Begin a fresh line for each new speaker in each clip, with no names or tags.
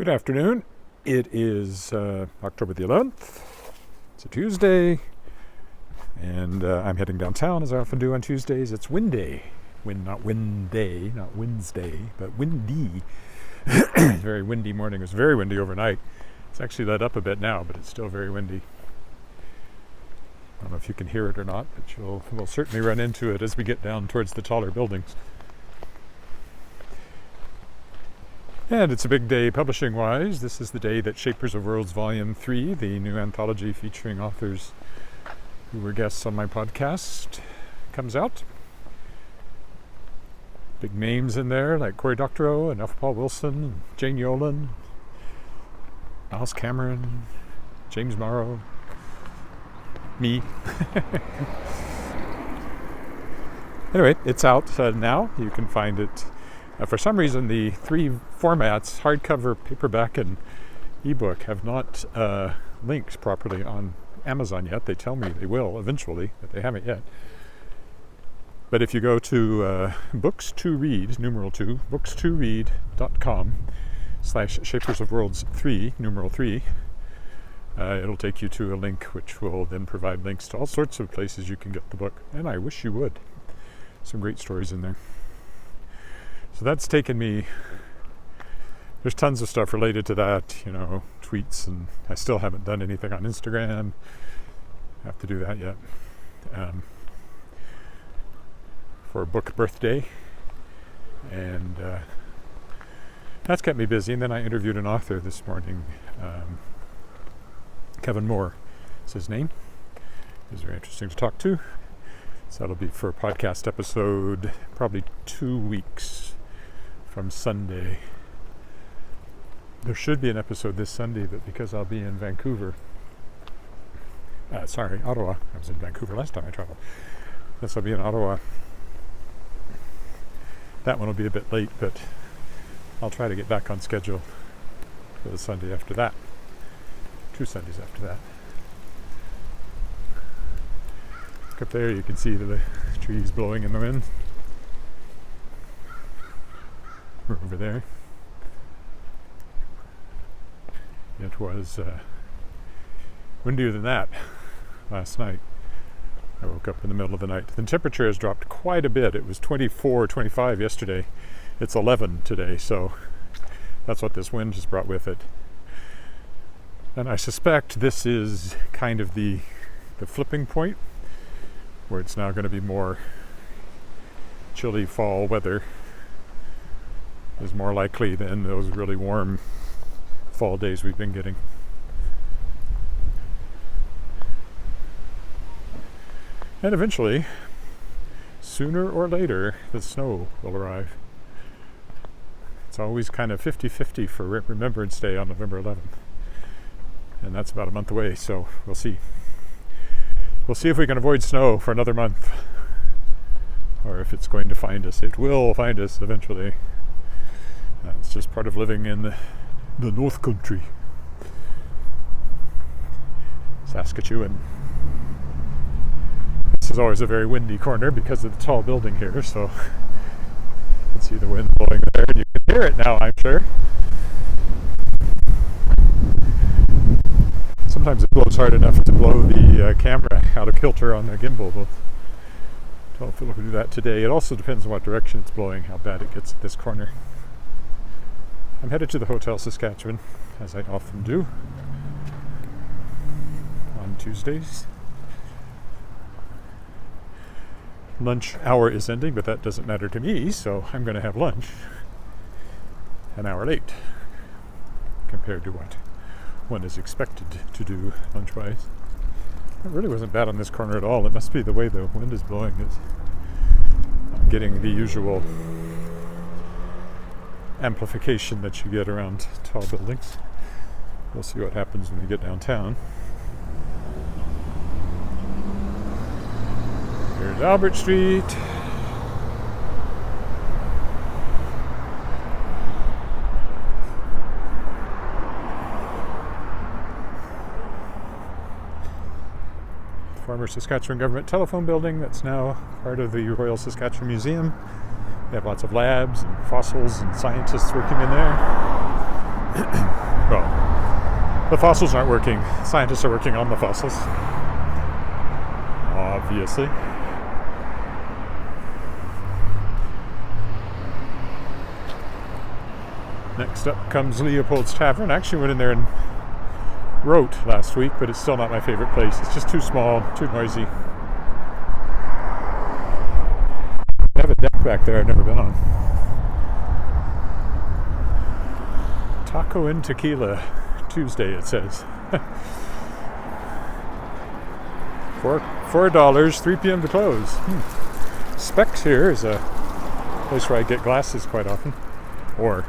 Good afternoon. It is October the 11th. It's a Tuesday, and I'm heading downtown as I often do on Tuesdays. It's windy. Not Wednesday, but windy. Very windy morning. It was very windy overnight. It's actually let up a bit now, but it's still very windy. I don't know if you can hear it or not, but we'll certainly run into it as we get down towards the taller buildings. And it's a big day publishing-wise. This is the day that Shapers of Worlds Volume 3, the new anthology featuring authors who were guests on my podcast, comes out. Big names in there like Cory Doctorow and F. Paul Wilson, Jane Yolen, Miles Cameron, James Morrow, me. Anyway, it's out now. You can find it. For some reason, the three formats, hardcover, paperback, and ebook, have not linked properly on Amazon yet. They tell me they will eventually, but they haven't yet. But if you go to Books to Read, numeral 2, books2read.com/Shapers of Worlds 3, numeral 3, it'll take you to a link which will then provide links to all sorts of places you can get the book. And I wish you would. Some great stories in there. So that's taken me, there's tons of stuff related to that, tweets, and I still haven't done anything on Instagram. I have to do that yet. For a book birthday. And that's kept me busy. And then I interviewed an author this morning, Kevin Moore is his name. He was very interesting to talk to. So that'll be for a podcast episode, probably 2 weeks from Sunday. There should be an episode this Sunday, but because I'll be in Ottawa. I was in Vancouver last time I traveled. Yes, I'll be in Ottawa. That one will be a bit late, but I'll try to get back on schedule for the Sunday after that. 2 Sundays after that. Look up there, you can see the trees blowing in the wind. We're over there. It was windier than that last night. I woke up in the middle of the night. The temperature has dropped quite a bit. It was 24, 25 yesterday. It's 11 today, so that's what this wind has brought with it. And I suspect this is kind of the flipping point, where it's now going to be more chilly fall weather is more likely than those really warm fall days we've been getting. And eventually, sooner or later, the snow will arrive. It's always kind of 50-50 for Remembrance Day on November 11th. And that's about a month away, so we'll see. We'll see if we can avoid snow for another month, or if it's going to find us. It will find us eventually. It's just part of living in the North Country. Saskatchewan. This is always a very windy corner because of the tall building here, so you can see the wind blowing there, and you can hear it now, I'm sure. Sometimes it blows hard enough to blow the camera out of kilter on the gimbal. We'll tell if it'll do that today. It also depends on what direction it's blowing, how bad it gets at this corner. I'm headed to the Hotel Saskatchewan, as I often do, on Tuesdays. Lunch hour is ending, but that doesn't matter to me, so I'm going to have lunch an hour late compared to what one is expected to do lunch-wise. It really wasn't bad on this corner at all. It must be the way the wind is blowing. I'm getting the usual amplification that you get around tall buildings. We'll see what happens when we get downtown. Here's Albert Street. Former Saskatchewan Government Telephone Building that's now part of the Royal Saskatchewan Museum. They have lots of labs and fossils and scientists working in there. Well, the fossils aren't working. Scientists are working on the fossils, obviously. Next up comes Leopold's Tavern. I actually went in there and wrote last week, but it's still not my favorite place. It's just too small, too noisy. They have a deck back there I've never been on. Taco and Tequila Tuesday, it says. $4, 3 p.m. to close. Specs here is a place where I get glasses quite often, or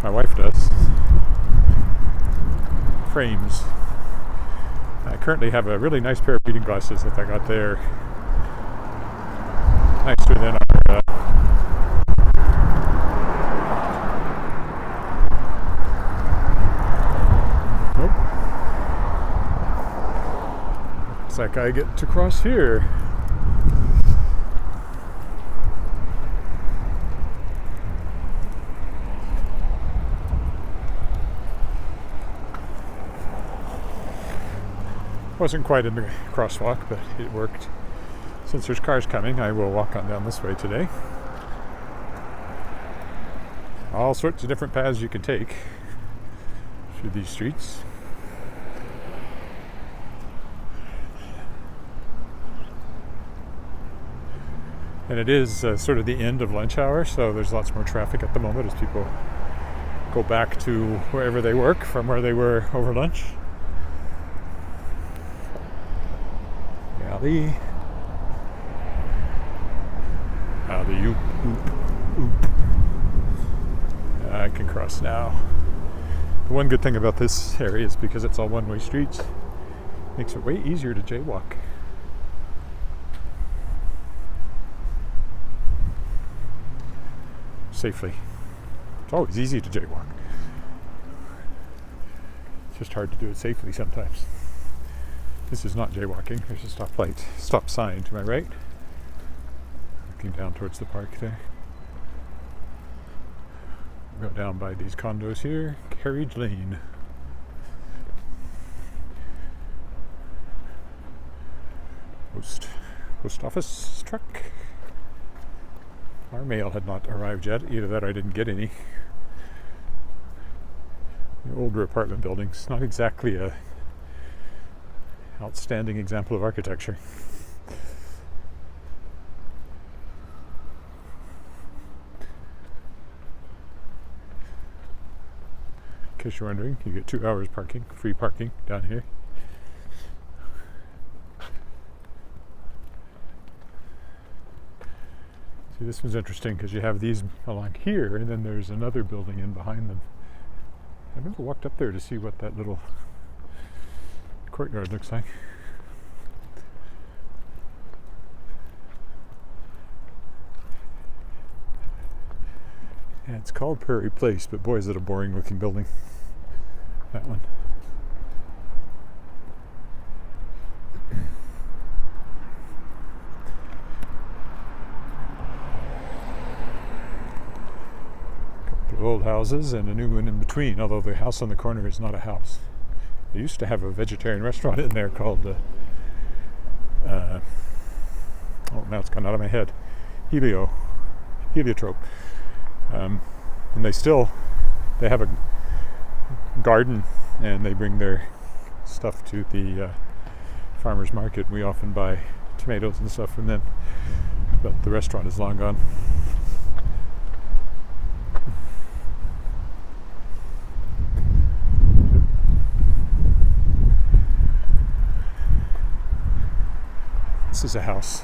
my wife does. Frames. I currently have a really nice pair of reading glasses that I got there. Nicer than our looks like I get to cross here. Wasn't quite in the crosswalk, but it worked. Since there's cars coming, I will walk on down this way today. All sorts of different paths you can take through these streets. And it is sort of the end of lunch hour, so there's lots more traffic at the moment as people go back to wherever they work from where they were over lunch. Alley, oop, oop, oop. I can cross now. The one good thing about this area is because it's all one-way streets, makes it way easier to jaywalk. Safely. It's always easy to jaywalk. It's just hard to do it safely sometimes. This is not jaywalking. There's a stoplight, stop sign to my right. Looking down towards the park there. We'll go down by these condos here. Carriage Lane. Post office truck. Our mail had not arrived yet. Either that or I didn't get any. The older apartment buildings. Not exactly a outstanding example of architecture. In case you're wondering, you get 2 hours parking, free parking down here. See, this one's interesting because you have these along here, and then there's another building in behind them. I've never walked up there to see what that little courtyard looks like. Yeah, it's called Prairie Place, but boy is it a boring looking building. That one. A couple of old houses and a new one in between, although the house on the corner is not a house. They used to have a vegetarian restaurant in there called now it's gone out of my head. Heliotrope. And they have a garden, and they bring their stuff to the farmers market. We often buy tomatoes and stuff from them, but the restaurant is long gone. This is a house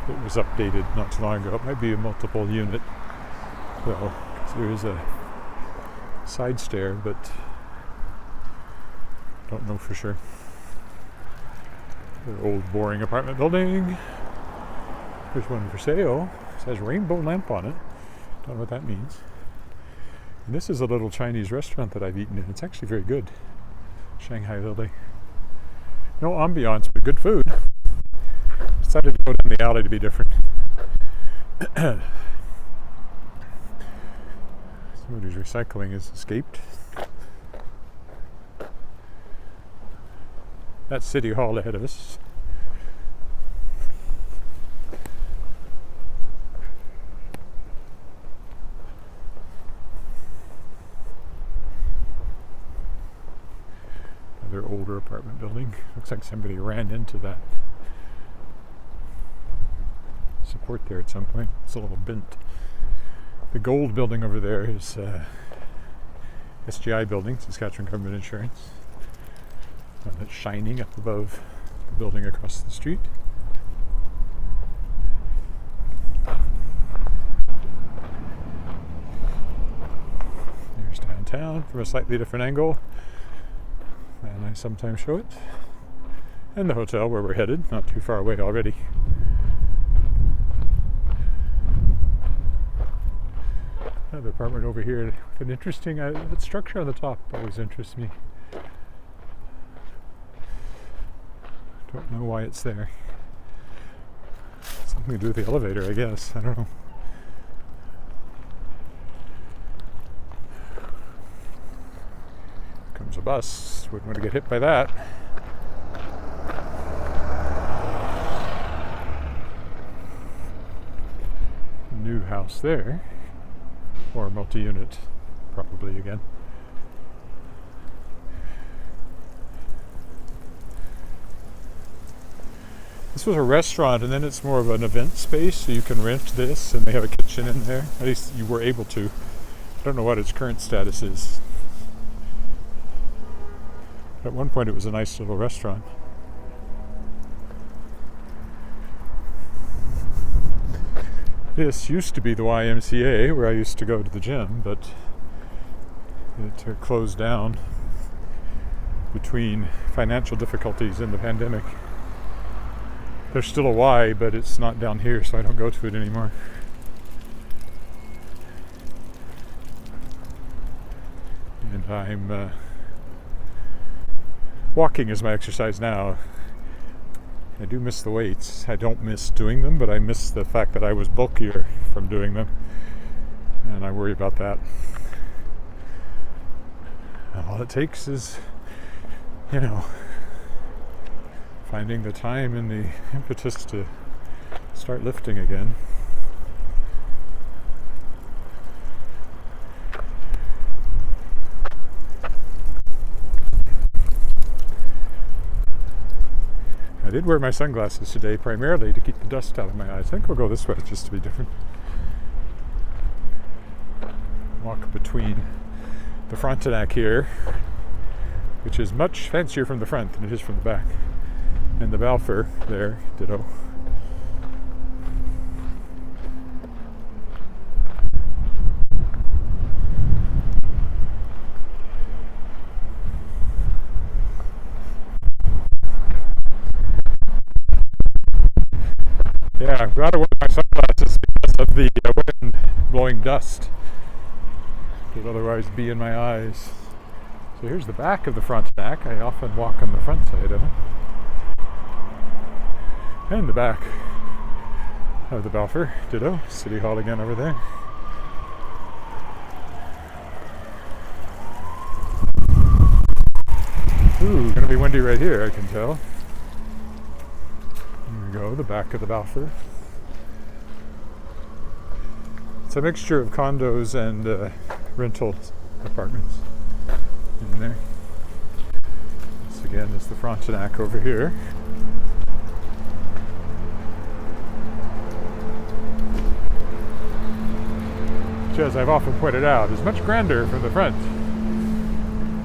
that was updated not too long ago. It might be a multiple unit, though, because there is a side stair, but don't know for sure. An old boring apartment building. There's one for sale. It says rainbow lamp on it. Don't know what that means. And this is a little Chinese restaurant that I've eaten in. It's actually very good. Shanghai Lily. No ambiance, but good food. Decided to go down the alley to be different. Somebody's recycling has escaped. That's City Hall ahead of us. Another older apartment building. Looks like somebody ran into that support there at some point. It's a little bent. The gold building over there is SGI building, Saskatchewan Government Insurance. That's shining up above the building across the street. There's downtown from a slightly different angle, and I sometimes show it. And the hotel where we're headed, not too far away already. Another apartment over here with an interesting structure on the top always interests me. Don't know why it's there. Something to do with the elevator, I guess. I don't know. Comes a bus. Wouldn't want to get hit by that. New house there. Or multi-unit, probably again. This was a restaurant, and then it's more of an event space, so you can rent this, and they have a kitchen in there. At least you were able to. I don't know what its current status is. At one point it was a nice little restaurant. This used to be the YMCA, where I used to go to the gym, but it closed down between financial difficulties and the pandemic. There's still a Y, but it's not down here, so I don't go to it anymore. And I'm walking is my exercise now. I do miss the weights. I don't miss doing them, but I miss the fact that I was bulkier from doing them. And I worry about that. And all it takes is, finding the time and the impetus to start lifting again. I did wear my sunglasses today primarily to keep the dust out of my eyes. I think we'll go this way just to be different. Walk between the Frontenac here, which is much fancier from the front than it is from the back, and the Balfour there, ditto. Yeah, I've got to wear my sunglasses because of the wind blowing dust. It would otherwise be in my eyes. So here's the back of the Frontenac. I often walk on the front side of it. And the back of the Balfour, ditto. City Hall again over there. Ooh, gonna be windy right here, I can tell. Go, the back of the Balfour. It's a mixture of condos and rental apartments in there. This again is the Frontenac over here. Which, as I've often pointed out, is much grander from the front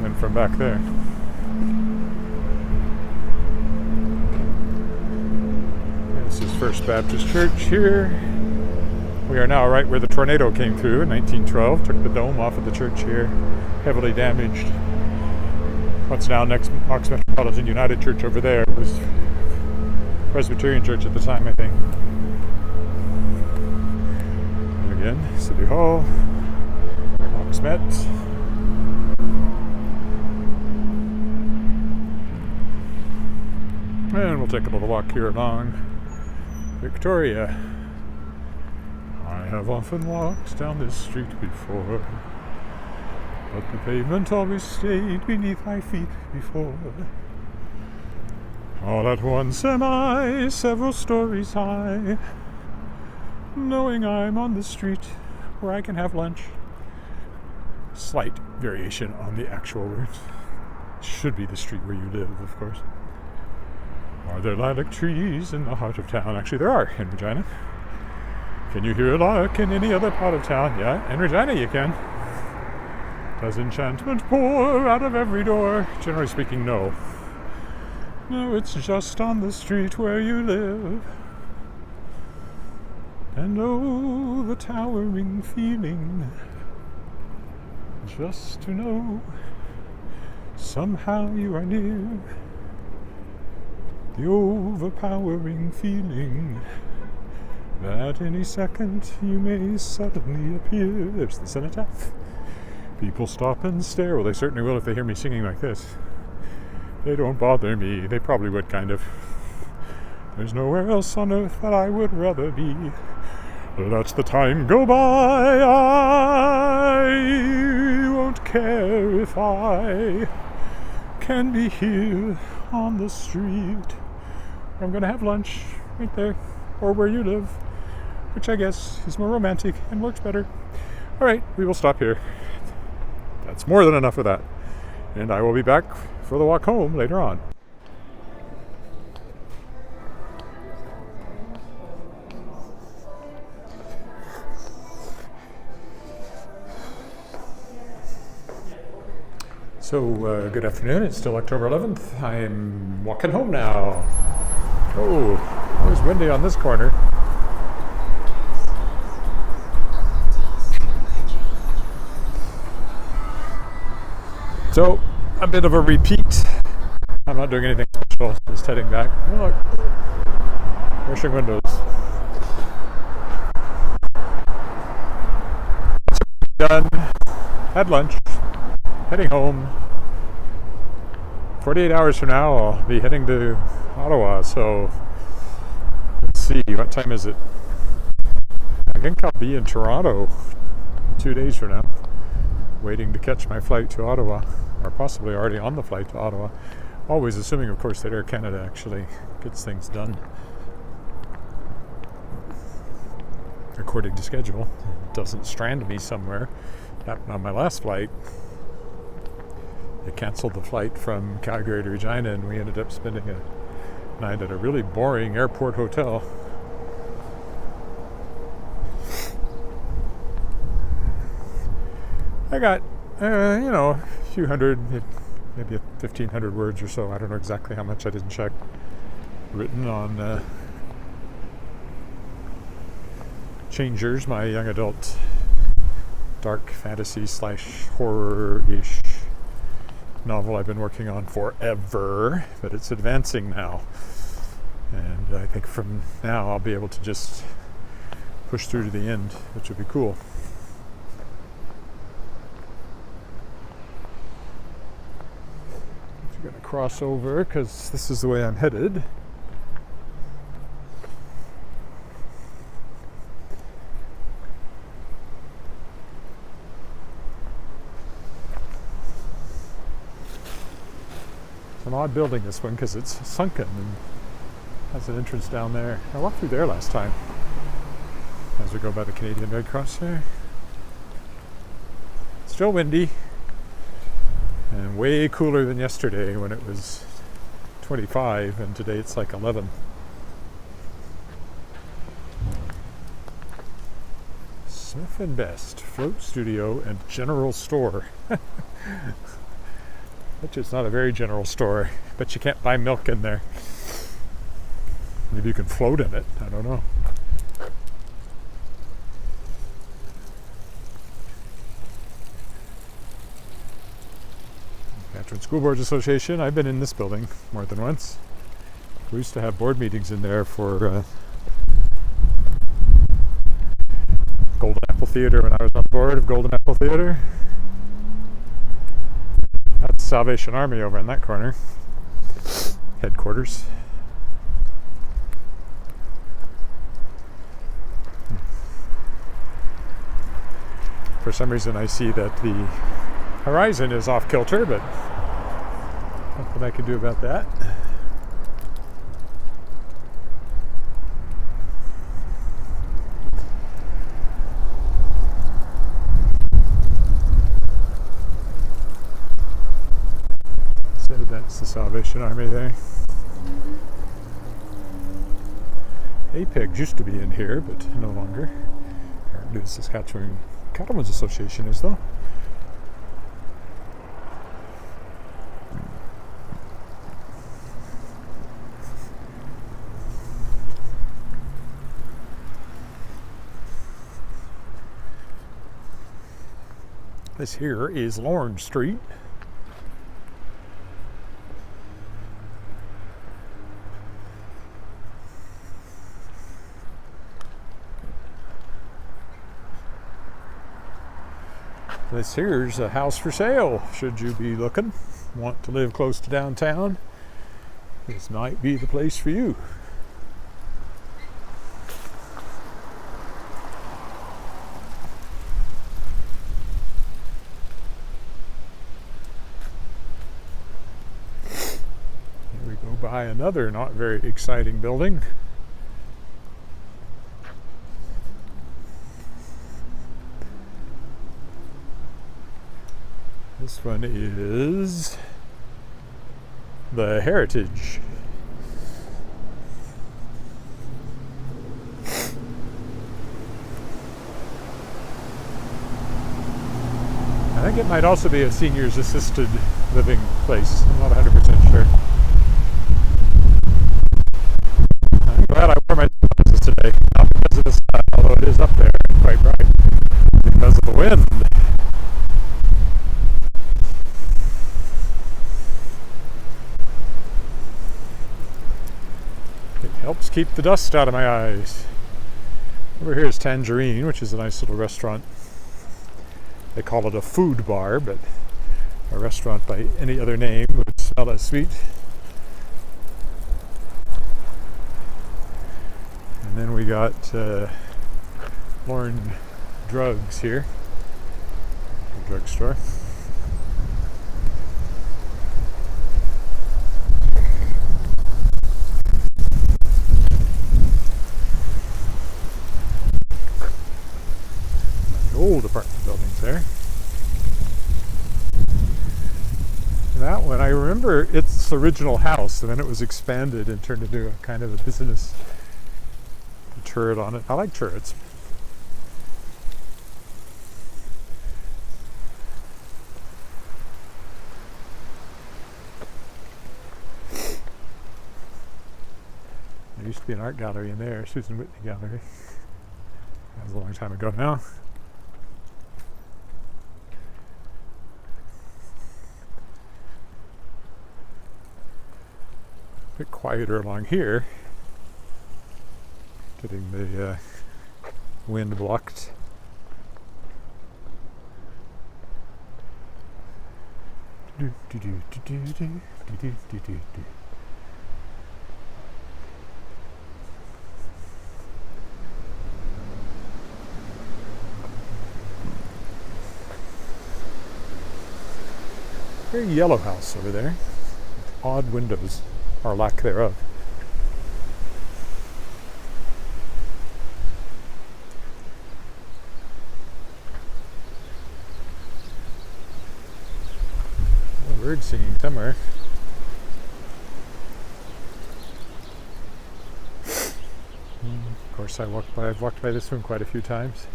than from back there. This is First Baptist Church here. We are now right where the tornado came through in 1912. Took the dome off of the church here. Heavily damaged. What's now next Knox Metropolitan United Church over there. It was Presbyterian Church at the time, I think. And again, City Hall. Knox Met. And we'll take a little walk here along Victoria. I have often walked down this street before, but the pavement always stayed beneath my feet before. All at once am I several stories high, knowing I'm on the street where I can have lunch. Slight variation on the actual words. Should be the street where you live, of course. Are there lilac trees in the heart of town? Actually, there are in Regina. Can you hear a lark in any other part of town? Yeah, in Regina you can. Does enchantment pour out of every door? Generally speaking, no. No, it's just on the street where you live. And oh, the towering feeling, just to know somehow you are near. The overpowering feeling that any second you may suddenly appear. There's the cenotaph. People stop and stare. Well, they certainly will if they hear me singing like this. They don't bother me. They probably would, kind of. There's nowhere else on earth that I would rather be. Let the time go by. I won't care if I can be here on the street. I'm going to have lunch right there, or where you live, which I guess is more romantic and works better. All right, we will stop here. That's more than enough of that. And I will be back for the walk home later on. So, good afternoon. It's still October 11th. I'm walking home now. Oh, it was windy on this corner. So, a bit of a repeat. I'm not doing anything special, just heading back. Oh, look, washing windows. Done. Had lunch. Heading home. 48 hours from now, I'll be heading to Ottawa. So, let's see, what time is it? I think I'll be in Toronto 2 days from now, waiting to catch my flight to Ottawa, or possibly already on the flight to Ottawa. Always assuming, of course, that Air Canada actually gets things done according to schedule. It doesn't strand me somewhere. Happened on my last flight. They canceled the flight from Calgary to Regina, and we ended up spending a night at a really boring airport hotel. I got, a few hundred, maybe 1,500 words or so. I don't know exactly how much, I didn't check. Written on Changers, my young adult dark fantasy / horror-ish novel I've been working on forever, but it's advancing now. And I think from now I'll be able to just push through to the end, which would be cool. I'm going to cross over because this is the way I'm headed. An odd building, this one, because it's sunken and has an entrance down there. I walked through there last time as we go by the Canadian Red Cross there. Still windy and way cooler than yesterday when it was 25, and today it's like 11. Smith & Best Float Studio and General Store. Which is not a very general store, but you can't buy milk in there. Maybe you can float in it, I don't know. Saskatchewan School Boards Association, I've been in this building more than once. We used to have board meetings in there for Golden Apple Theatre when I was on board of Golden Apple Theatre. That's Salvation Army over in that corner. Headquarters. For some reason I see that the horizon is off kilter, but nothing I can do about that. Salvation Army there. Apex used to be in here, but no longer. Apparently the Saskatchewan Cattlemen's Association is, though. This here is Lorne Street. This here's a house for sale, should you be looking. Want to live close to downtown? This might be the place for you. Here we go by another not very exciting building. This one is the Heritage. I think it might also be a seniors assisted living place. I'm not 100% sure. I'm glad I wore my glasses today. Not because of the sun, although it is up there quite bright. Because of the wind. Helps keep the dust out of my eyes. Over here is Tangerine, which is a nice little restaurant. They call it a food bar, but a restaurant by any other name would smell as sweet. And then we got Lorne Drugs here, a drugstore. Old apartment buildings there. And that one, I remember its original house, and then it was expanded and turned into a kind of a business. A turret on it. I like turrets. There used to be an art gallery in there, Susan Whitney Gallery. That was a long time ago now. A bit quieter along here, getting the wind blocked. Very yellow house over there, with odd windows. Or lack thereof. A bird singing somewhere. Of course, I've walked by this one quite a few times.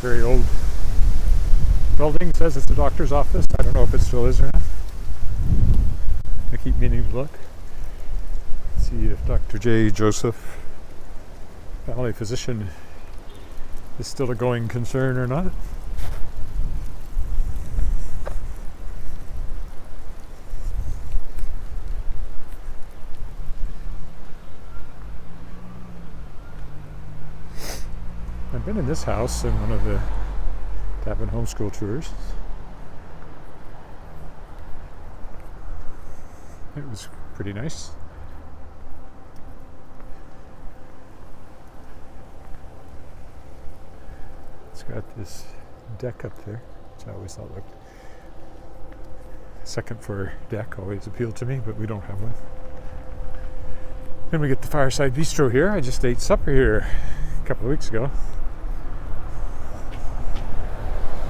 Very old building. Says it's the doctor's office. I don't know if it still is or not. I keep meaning to look. See if Dr. J. Joseph, family physician, is still a going concern or not. I've been in this house in one of the Tavern homeschool tours. It was pretty nice. It's got this deck up there, which I always thought looked. Second floor deck always appealed to me, but we don't have one. Then we get the Fireside Bistro here. I just ate supper here a couple of weeks ago.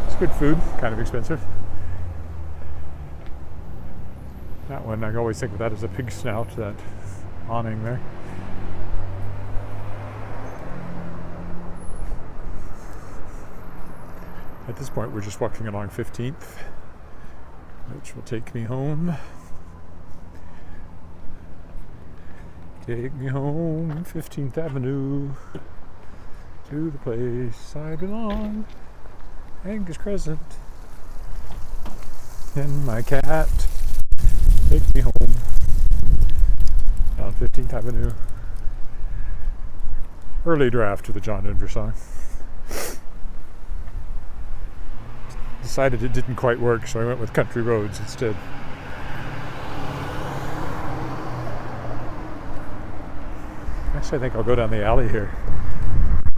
It's good food, kind of expensive. one. I always think of that as a pig snout, that awning there. At this point, we're just walking along 15th, which will take me home. Take me home, 15th Avenue, to the place I belong, Angus Crescent. And my cat takes me home down 15th Avenue. Early draft of the John Denver song. Decided it didn't quite work, so I went with Country Roads instead. Actually, I think I'll go down the alley here.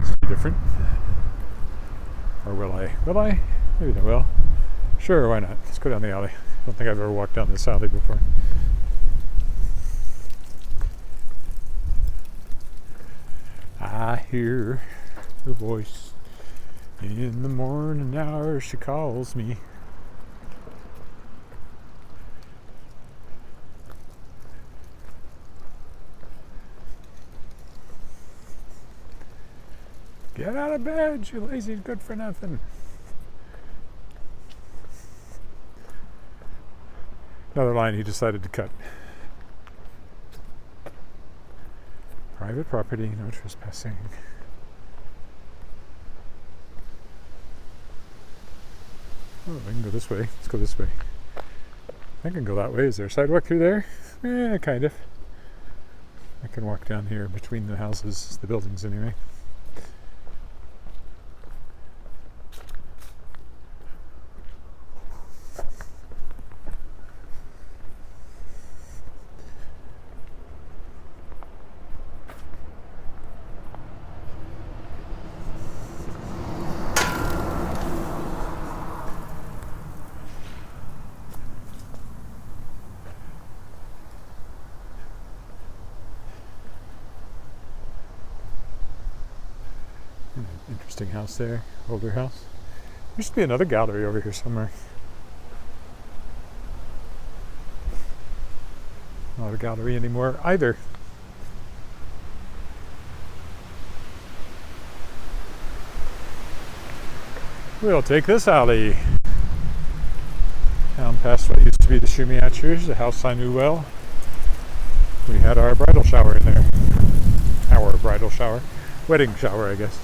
This will be different. Or will I? Will I? Maybe I will. Sure, why not? Let's go down the alley. I don't think I've ever walked down this alley before. I hear her voice in the morning hours. She calls me. Get out of bed, you lazy good for nothing. Another line he decided to cut. Private property, no trespassing. Oh, I can go this way. Let's go this way. I can go that way. Is there a sidewalk through there? Yeah, kind of. I can walk down here between the houses, the buildings anyway. Interesting house there, older house. There used to be another gallery over here somewhere. Not a gallery anymore either. We'll take this alley down past what used to be the Shumiachers, a house I knew well. We had our bridal shower in there. Our bridal shower. Wedding shower, I guess.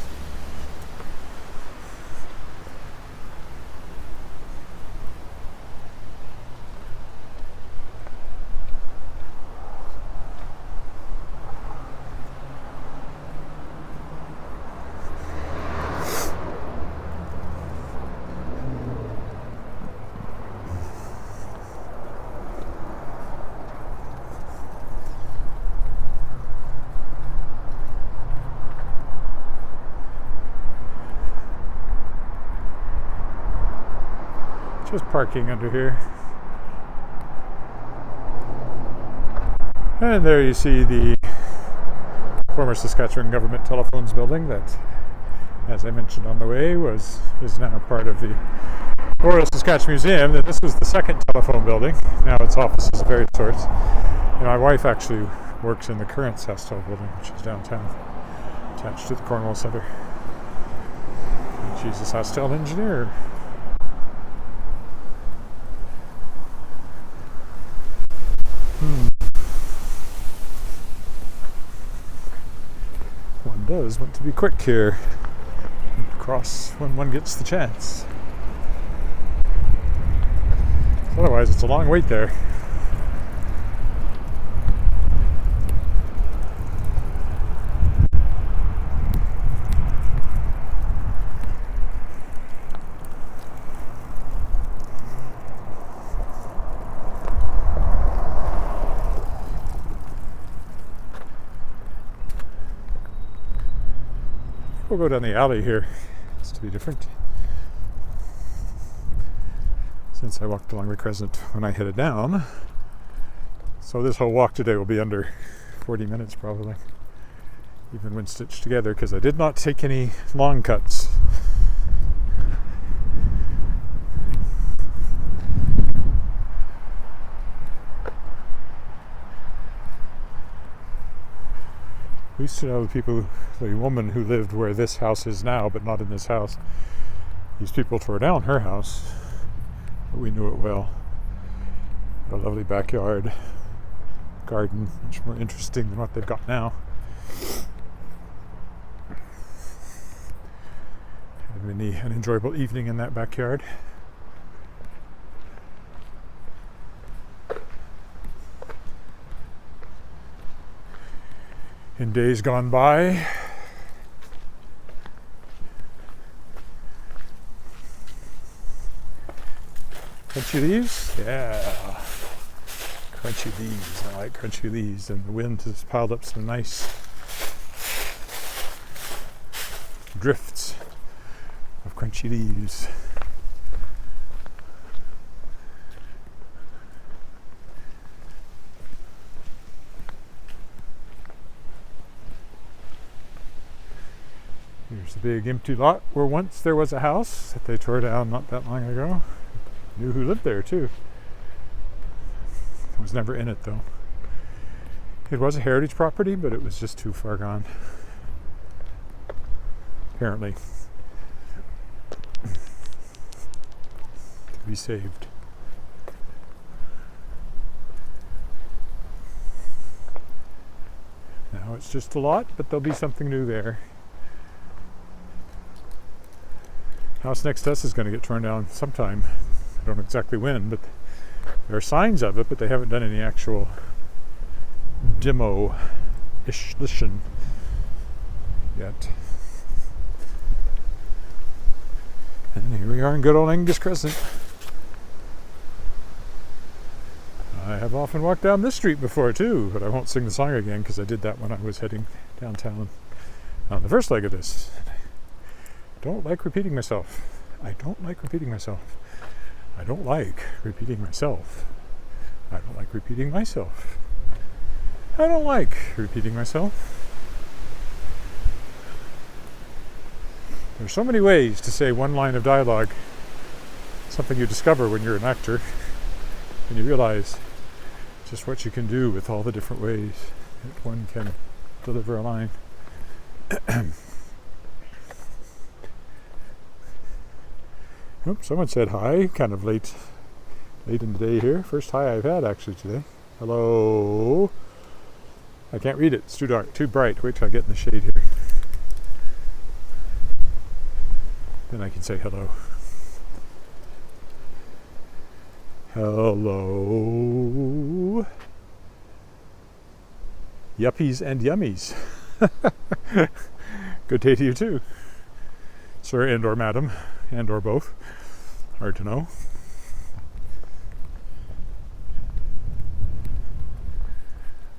Just parking under here. And there you see the former Saskatchewan Government Telephones building that, as I mentioned on the way, is now part of the Royal Saskatchewan Museum. And this was the second telephone building. Now it's offices of various sorts. And my wife actually works in the current Sastel building, which is downtown, attached to the Cornwall Centre. And she's a Sastel engineer. One does want to be quick here and cross when one gets the chance. Otherwise, it's a long wait there. We'll go down the alley here. It's to be different. Since I walked along the Crescent when I headed down. So this whole walk today will be under 40 minutes probably. Even when stitched together, because I did not take any long cuts. used to know the woman who lived where this house is now, but not in this house. These people tore down her house, but we knew it well. A lovely backyard, garden, much more interesting than what they've got now. Had an enjoyable evening in that backyard. In days gone by, crunchy leaves? Yeah, crunchy leaves. I like crunchy leaves, and the wind has piled up some nice drifts of crunchy leaves. Here's the big empty lot where once there was a house that they tore down not that long ago. Knew who lived there too. I was never in it though. It was a heritage property, but it was just too far gone. Apparently. To be saved. Now it's just a lot, but there'll be something new there. House next to us is going to get torn down sometime. I don't know exactly when, but there are signs of it, but they haven't done any actual demolition yet. And here we are in good old Angus Crescent. I have often walked down this street before too, but I won't sing the song again because I did that when I was heading downtown on the first leg of this. Don't like repeating myself. I don't like repeating myself. I don't like repeating myself. I don't like repeating myself. I don't like repeating myself. There's so many ways to say one line of dialogue. Something you discover when you're an actor, and you realize just what you can do with all the different ways that one can deliver a line. Oops, someone said hi, kind of late in the day here. First hi I've had actually today. Hello. I can't read it, it's too dark, too bright. Wait till I get in the shade here. Then I can say hello. Hello. Yuppies and yummies. Good day to you too. Sir and or madam, and or both. Hard to know.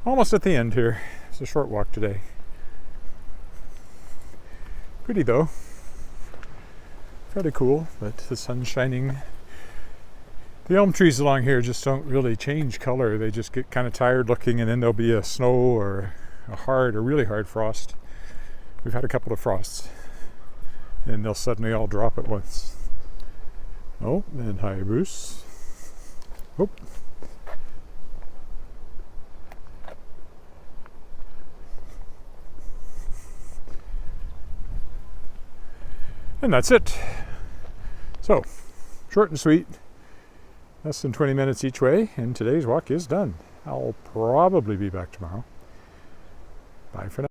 Almost at the end here. It's a short walk today. Pretty though. Fairly cool, but the sun's shining. The elm trees along here just don't really change color. They just get kind of tired looking, and then there'll be a snow or a really hard frost. We've had a couple of frosts, and they'll suddenly all drop at once. Oh, and hi, Bruce. Oh. And that's it. So, short and sweet. Less than 20 minutes each way, and today's walk is done. I'll probably be back tomorrow. Bye for now.